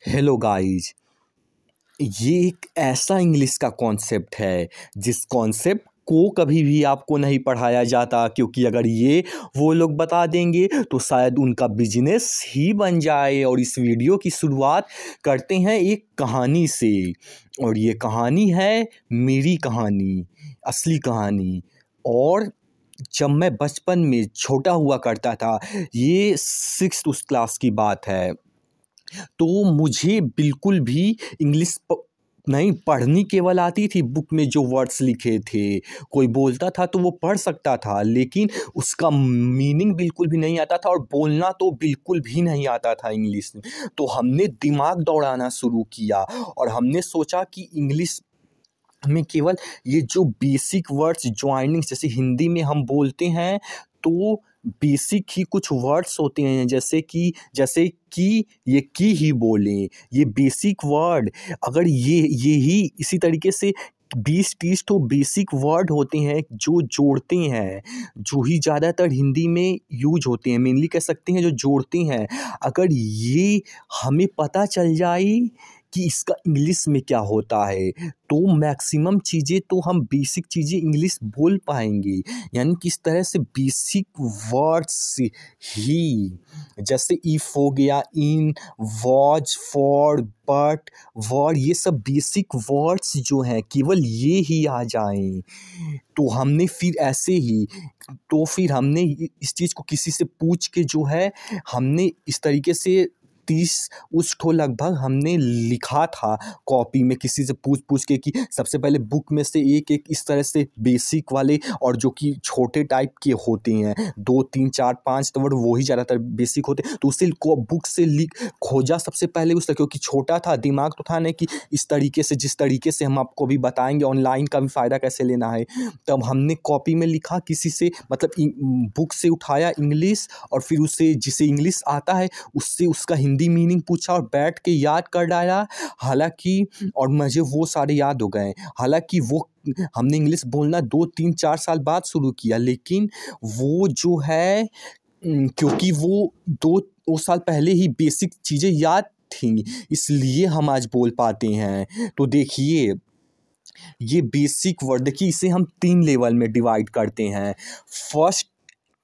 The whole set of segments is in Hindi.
Hello guys. ये एक ऐसा इंग्लिश का कॉन्सेप्ट है जिस कॉन्सेप्ट को कभी भी आपको नहीं पढ़ाया जाता, क्योंकि अगर ये वो लोग बता देंगे तो शायद उनका बिजनेस ही बन जाए। और इस वीडियो की शुरुआत करते हैं एक कहानी से, और ये कहानी है मेरी कहानी, असली कहानी। और जब मैं बचपन में छोटा हुआ करता था, ये 6th क्लास की बात है, तो मुझे बिल्कुल भी इंग्लिश नहीं पढ़नी केवल आती थी। बुक में जो वर्ड्स लिखे थे, कोई बोलता था तो वो पढ़ सकता था, लेकिन उसका मीनिंग बिल्कुल भी नहीं आता था, और बोलना तो बिल्कुल भी नहीं आता था इंग्लिश में। तो हमने दिमाग दौड़ाना शुरू किया और हमने सोचा कि इंग्लिश में केवल ये जो बेसिक वर्ड्स ज्वाइनिंग्स, जैसे हिंदी में हम बोलते हैं तो बेसिक ही कुछ वर्ड्स होते हैं, जैसे कि ये की ही बोलें, ये बेसिक वर्ड। अगर ये ही इसी तरीके से 20-30 तो बेसिक वर्ड होते हैं जो जोड़ते हैं, जो ही ज़्यादातर हिंदी में यूज होते हैं, मेनली कह सकते हैं जो जोड़ते हैं। अगर ये हमें पता चल जाए कि इसका इंग्लिश में क्या होता है, तो मैक्सिमम चीज़ें तो हम बेसिक चीज़ें इंग्लिश बोल पाएंगे। यानी कि इस तरह से बेसिक वर्ड्स ही, जैसे इफ़ हो गया, इन, वॉज, फॉर, बट, वर्ड, ये सब बेसिक वर्ड्स जो हैं केवल ये ही आ जाएं, तो हमने फिर ऐसे ही, तो फिर हमने इस चीज़ को किसी से पूछ के जो है, हमने इस तरीके से 30 उस ठो लगभग हमने लिखा था कॉपी में, किसी से पूछ पूछ के, कि सबसे पहले बुक में से एक एक इस तरह से बेसिक वाले, और जो कि छोटे टाइप के होते हैं, 2 3 4 5 तो वर्ड वही ज़्यादातर बेसिक होते हैं, तो उसे बुक से खोजा सबसे पहले उसका, क्योंकि छोटा था, दिमाग तो था नहीं कि इस तरीके से, जिस तरीके से हम आपको भी बताएंगे ऑनलाइन का भी फ़ायदा कैसे लेना है। तब हमने कॉपी में लिखा, किसी से मतलब बुक से उठाया इंग्लिश, और फिर उसे जिसे इंग्लिश आता है उससे उसका हिंदी मीनिंग पूछा और बैठ के याद कर डाला। हालांकि और मुझे वो सारे याद हो गए। हालांकि वो हमने इंग्लिश बोलना 2 3 4 साल बाद शुरू किया, लेकिन वो जो है क्योंकि वो साल पहले ही बेसिक चीज़ें याद थी, इसलिए हम आज बोल पाते हैं। तो देखिए, ये बेसिक वर्ड देखिए, इसे हम 3 लेवल में डिवाइड करते हैं। फर्स्ट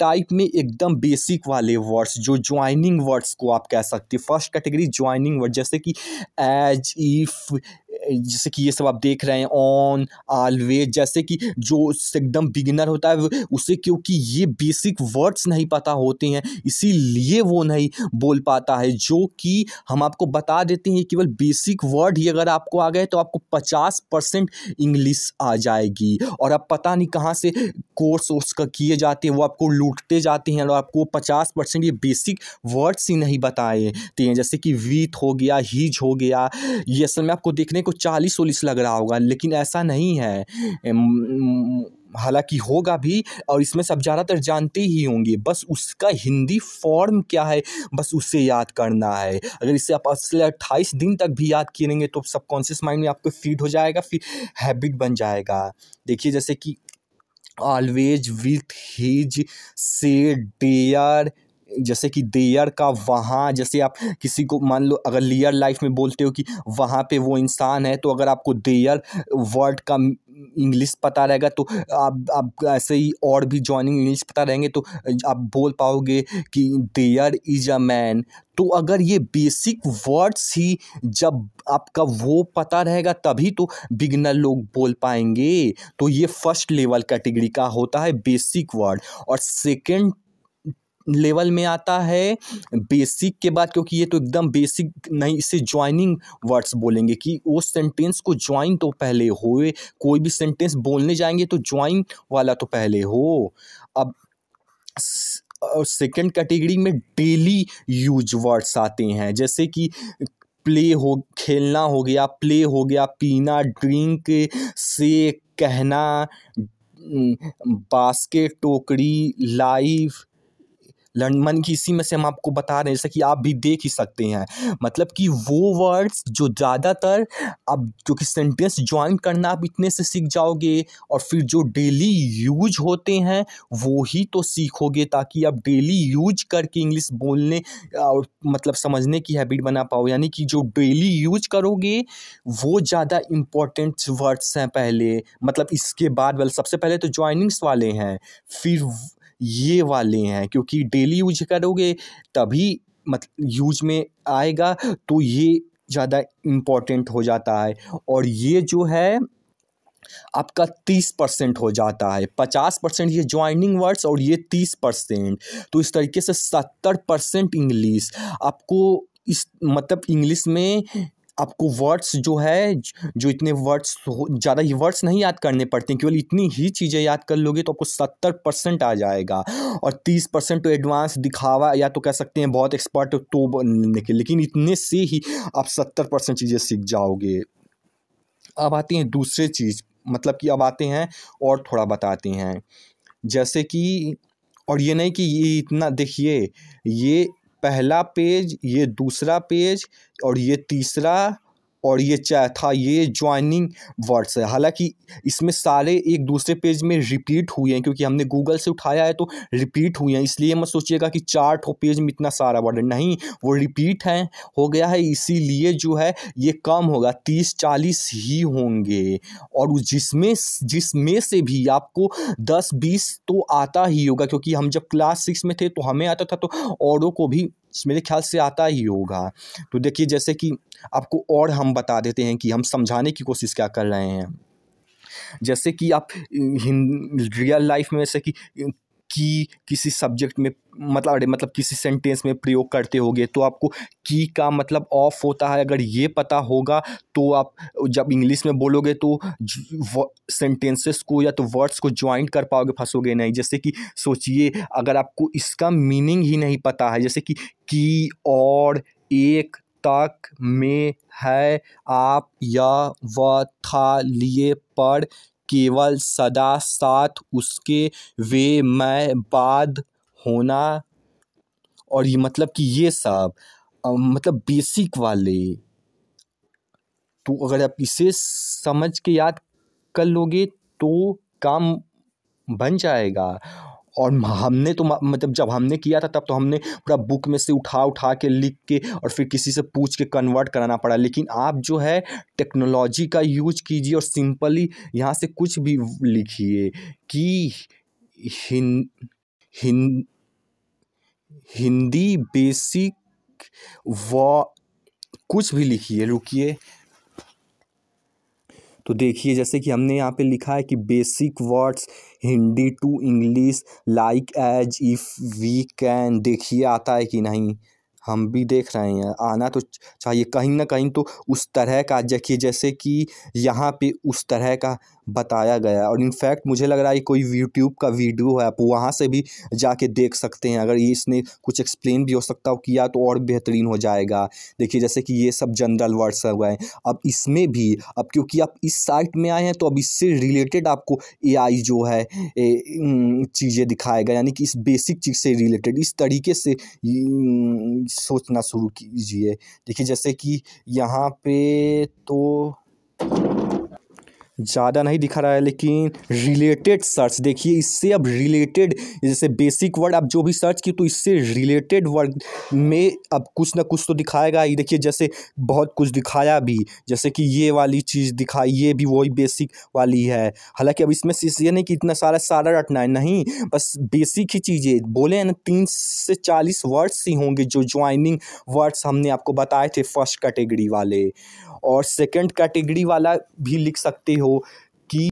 टाइप में एकदम बेसिक वाले वर्ड्स, जो ज्वाइनिंग वर्ड्स को आप कह सकते हैं। फर्स्ट कैटेगरी ज्वाइनिंग वर्ड, जैसे कि एज, इफ, जैसे कि ये सब आप देख रहे हैं, ऑन, ऑलवेज, जैसे कि जो एकदम बिगिनर होता है उसे, क्योंकि ये बेसिक वर्ड्स नहीं पता होते हैं इसीलिए वो नहीं बोल पाता है। जो कि हम आपको बता देते हैं, केवल बेसिक वर्ड ही अगर आपको आ गए तो आपको 50% इंग्लिश आ जाएगी। और आप पता नहीं कहाँ से कोर्स उसका किए जाते हैं, वो आपको लूटते जाते हैं और आपको 50% ये बेसिक वर्ड्स ही नहीं बताते हैं। जैसे कि वीथ हो गया, हीज हो गया, ये असल में आपको देखने को 40-40 लग रहा होगा, लेकिन ऐसा नहीं है। हालांकि होगा भी, और इसमें सब ज़्यादातर जानते ही होंगे, बस उसका हिंदी फॉर्म क्या है बस उसे याद करना है। अगर इसे आप असले 28 दिन तक भी याद करेंगे तो सबकॉन्शियस माइंड में आपको फीड हो जाएगा, फिर हैबिट बन जाएगा। देखिए, जैसे कि ऑलवेज, विथ, हिज, से, डेयर, जैसे कि देयर का वहाँ, जैसे आप किसी को मान लो अगर रियल लाइफ में बोलते हो कि वहाँ पे वो इंसान है, तो अगर आपको देयर वर्ड का इंग्लिश पता रहेगा तो आप ऐसे ही और भी जॉइनिंग इंग्लिश पता रहेंगे तो आप बोल पाओगे कि देयर इज अ मैन। तो अगर ये बेसिक वर्ड्स ही जब आपका वो पता रहेगा तभी तो बिगिनर लोग बोल पाएंगे। तो ये फर्स्ट लेवल कैटेगरी का होता है बेसिक वर्ड। और सेकंड लेवल में आता है बेसिक के बाद, क्योंकि ये तो एकदम बेसिक नहीं, इसे ज्वाइनिंग वर्ड्स बोलेंगे, कि वो सेंटेंस को ज्वाइन तो पहले होए, कोई भी सेंटेंस बोलने जाएंगे तो ज्वाइन वाला तो पहले हो। अब सेकंड कैटेगरी में डेली यूज वर्ड्स आते हैं, जैसे कि प्ले हो, खेलना हो गया, प्ले हो गया, पीना, ड्रिंक, से, कहना, बास्केट, टोकरी, लाइफ, मन की इसी में से हम आपको बता रहे हैं, जैसे कि आप भी देख ही सकते हैं। मतलब कि वो वर्ड्स जो ज़्यादातर अब क्योंकि सेंटेंस ज्वाइन करना आप इतने से सीख जाओगे, और फिर जो डेली यूज होते हैं वो ही तो सीखोगे, ताकि आप डेली यूज करके इंग्लिश बोलने और मतलब समझने की हैबिट बना पाओ। यानी कि जो डेली यूज करोगे वो ज़्यादा इम्पोर्टेंट वर्ड्स हैं पहले, मतलब इसके बाद वाले सबसे पहले तो ज्वाइनिंग्स वाले हैं, फिर ये वाले हैं, क्योंकि डेली यूज करोगे तभी यूज में आएगा, तो ये ज़्यादा इम्पोर्टेंट हो जाता है। और ये जो है आपका 30% हो जाता है, 50% ये ज्वाइनिंग वर्ड्स और ये 30%। तो इस तरीके से 70% इंग्लिश आपको इस मतलब इंग्लिश में आपको वर्ड्स जो है जो इतने वर्ड्स ज़्यादा ही वर्ड्स नहीं याद करने पड़ते हैं, केवल इतनी ही चीज़ें याद कर लोगे तो आपको 70% आ जाएगा। और 30% तो एडवांस दिखावा या तो कह सकते हैं बहुत एक्सपर्ट तो बनने के, लेकिन इतने से ही आप 70% चीज़ें सीख जाओगे। अब आती हैं दूसरे चीज़, मतलब कि अब आते हैं और थोड़ा बताते हैं, जैसे कि और ये नहीं कि ये इतना देखिए, ये पहला पेज, ये दूसरा पेज और ये तीसरा और ये चौथा, ये ज्वाइनिंग वर्ड्स है। हालांकि इसमें सारे एक दूसरे पेज में रिपीट हुए हैं, क्योंकि हमने गूगल से उठाया है तो रिपीट हुए हैं, इसलिए मत सोचिएगा कि 4 ठो पेज में इतना सारा वर्ड है, नहीं, वो रिपीट हैं हो गया है, इसीलिए जो है ये कम होगा, 30-40 ही होंगे। और जिसमें से भी आपको 10-20 तो आता ही होगा, क्योंकि हम जब क्लास 6 में थे तो हमें आता था, तो औरों को भी मेरे ख्याल से आता ही होगा। तो देखिए, जैसे कि आपको और हम बता देते हैं कि हम समझाने की कोशिश क्या कर रहे हैं। जैसे कि आप रियल लाइफ में जैसे कि किसी सब्जेक्ट में मतलब किसी सेंटेंस में प्रयोग करते होगे, तो आपको की का मतलब ऑफ होता है, अगर ये पता होगा तो आप जब इंग्लिश में बोलोगे तो सेंटेंसेस को या तो वर्ड्स को ज्वाइन कर पाओगे, फंसोगे नहीं। जैसे कि सोचिए, अगर आपको इसका मीनिंग ही नहीं पता है, जैसे कि और, एक, तक, में, है, आप, या, वह, था, लिए, पर, केवल, सदा, साथ, उसके, वे, मैं, बाद, होना, और ये मतलब कि ये सब मतलब बेसिक वाले, तो अगर आप इसे समझ के याद कर लोगे तो काम बन जाएगा। और हमने तो मतलब जब हमने किया था तब तो हमने पूरा बुक में से उठा उठा के लिख के और फिर किसी से पूछ के कन्वर्ट कराना पड़ा, लेकिन आप जो है टेक्नोलॉजी का यूज कीजिए और सिंपली यहाँ से कुछ भी लिखिए कि हिं, हिं, हिंदी बेसिक व कुछ भी लिखिए, रुकिए। तो देखिए, जैसे कि हमने यहाँ पे लिखा है कि basic words Hindi to English like as if we can, देखिए आता है कि नहीं, हम भी देख रहे हैं, आना तो चाहिए कहीं ना कहीं, तो उस तरह का देखिए, जैसे कि यहाँ पे उस तरह का बताया गया है। और इनफैक्ट मुझे लग रहा है कोई यूट्यूब का वीडियो है, आप वहाँ से भी जाके देख सकते हैं, अगर ये इसने कुछ एक्सप्लेन भी हो सकता हो किया तो और बेहतरीन हो जाएगा। देखिए, जैसे कि ये सब जनरल वर्ड्स हुए हैं, अब इसमें भी अब क्योंकि आप इस साइट में आए हैं तो अब इससे रिलेटेड आपको एआई जो है चीज़ें दिखाएगा, यानी कि इस बेसिक चीज़ से रिलेटेड इस तरीके से सोचना शुरू कीजिए। देखिए, जैसे कि यहाँ पे तो ज़्यादा नहीं दिखा रहा है, लेकिन रिलेटेड सर्च देखिए, इससे अब रिलेटेड, जैसे बेसिक वर्ड आप जो भी सर्च की तो इससे रिलेटेड वर्ड में अब कुछ ना कुछ तो दिखाएगा ही। देखिए, जैसे बहुत कुछ दिखाया भी, जैसे कि ये वाली चीज़ दिखाई, ये भी वही बेसिक वाली है। हालांकि अब इसमें से ये नहीं कि इतना सारा रटना है, नहीं, बस बेसिक ही चीज़ें बोले हैं ना, 30 से 40 वर्ड्स ही होंगे जो ज्वाइनिंग वर्ड्स हमने आपको बताए थे फर्स्ट कैटेगरी वाले। और सेकंड कैटेगरी वाला भी लिख सकते हो कि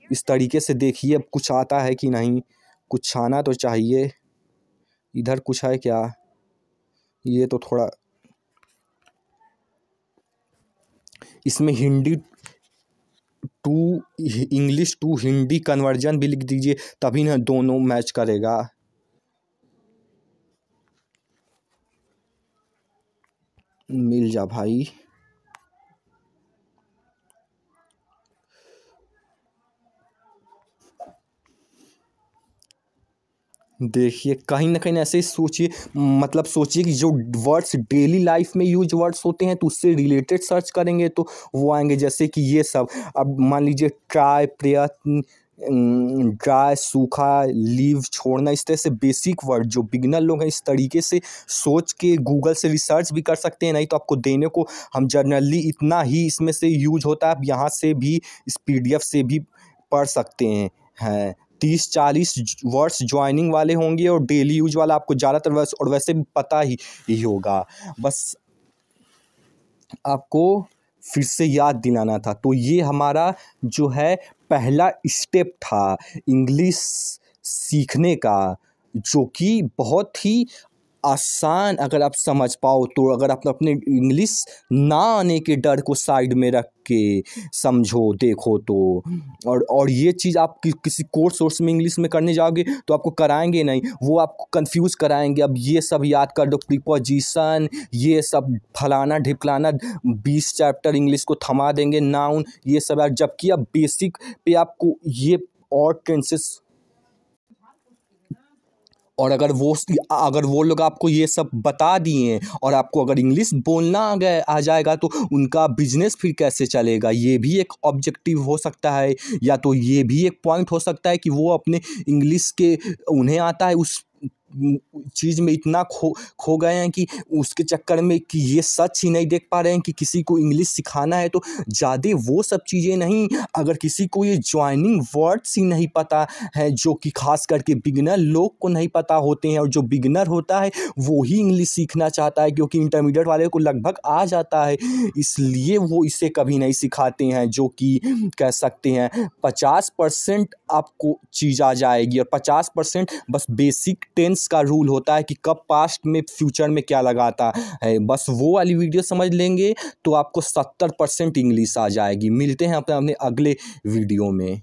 इस तरीके से देखिए अब कुछ आता है कि नहीं, कुछ आना तो चाहिए। इधर कुछ है क्या? ये तो थोड़ा इसमें Hindi to English to Hindi conversion भी लिख दीजिए, तभी ना दोनों मैच करेगा। मिल जा भाई। देखिए कहीं ना कहीं ऐसे ही सोचिए, मतलब सोचिए कि जो वर्ड्स डेली लाइफ में यूज वर्ड्स होते हैं तो उससे रिलेटेड सर्च करेंगे तो वो आएंगे, जैसे कि ये सब। अब मान लीजिए ट्राई, प्रयत्न, ड्राई, सूखा, लीव, छोड़ना, इस तरह से बेसिक वर्ड जो बिगिनर लोग हैं इस तरीके से सोच के गूगल से रिसर्च भी कर सकते हैं। नहीं तो आपको देने को हम जनरली इतना ही इसमें से यूज होता है, आप यहाँ से भी इस PDF से भी पढ़ सकते हैं 30-40 वर्ड्स ज्वाइनिंग वाले होंगे और डेली यूज वाला आपको ज़्यादातर और वैसे भी पता ही होगा। बस आपको फिर से याद दिलाना था। तो ये हमारा जो है पहला स्टेप था इंग्लिश सीखने का, जो कि बहुत ही आसान अगर आप समझ पाओ तो। अगर आप अपने इंग्लिश ना आने के डर को साइड में रख के समझो देखो तो। और ये चीज़ आप किसी कोर्स में इंग्लिश में करने जाओगे तो आपको कराएंगे नहीं, वो आपको कंफ्यूज कराएंगे। अब ये सब याद कर दो, प्रीपोजिशन, ये सब फलाना ढिपलाना, 20 चैप्टर इंग्लिश को थमा देंगे, नाउन, ये सब यार। जबकि अब बेसिक पे आपको ये और टेंसेस, और अगर वो लोग आपको ये सब बता दिए और आपको अगर इंग्लिश बोलना आ जाएगा तो उनका बिजनेस फिर कैसे चलेगा, ये भी एक ऑब्जेक्टिव हो सकता है। या तो ये भी एक पॉइंट हो सकता है कि वो अपने इंग्लिश के, उन्हें आता है उस चीज़ में इतना खो गए हैं कि उसके चक्कर में कि ये सच ही नहीं देख पा रहे हैं कि किसी को इंग्लिश सिखाना है तो ज़्यादा वो सब चीज़ें नहीं। अगर किसी को ये ज्वाइनिंग वर्ड्स ही नहीं पता है, जो कि खास करके बिगिनर लोग को नहीं पता होते हैं, और जो बिगिनर होता है वो ही इंग्लिश सीखना चाहता है क्योंकि इंटरमीडिएट वाले को लगभग आ जाता है, इसलिए वो इसे कभी नहीं सिखाते हैं। जो कि कह सकते हैं 50% आपको चीज़ आ जाएगी और 50% बस बेसिक टेंस का रूल होता है कि कब पास्ट में फ्यूचर में क्या लगाता है, बस वो वाली वीडियो समझ लेंगे तो आपको 70% इंग्लिश आ जाएगी। मिलते हैं अपने अगले वीडियो में।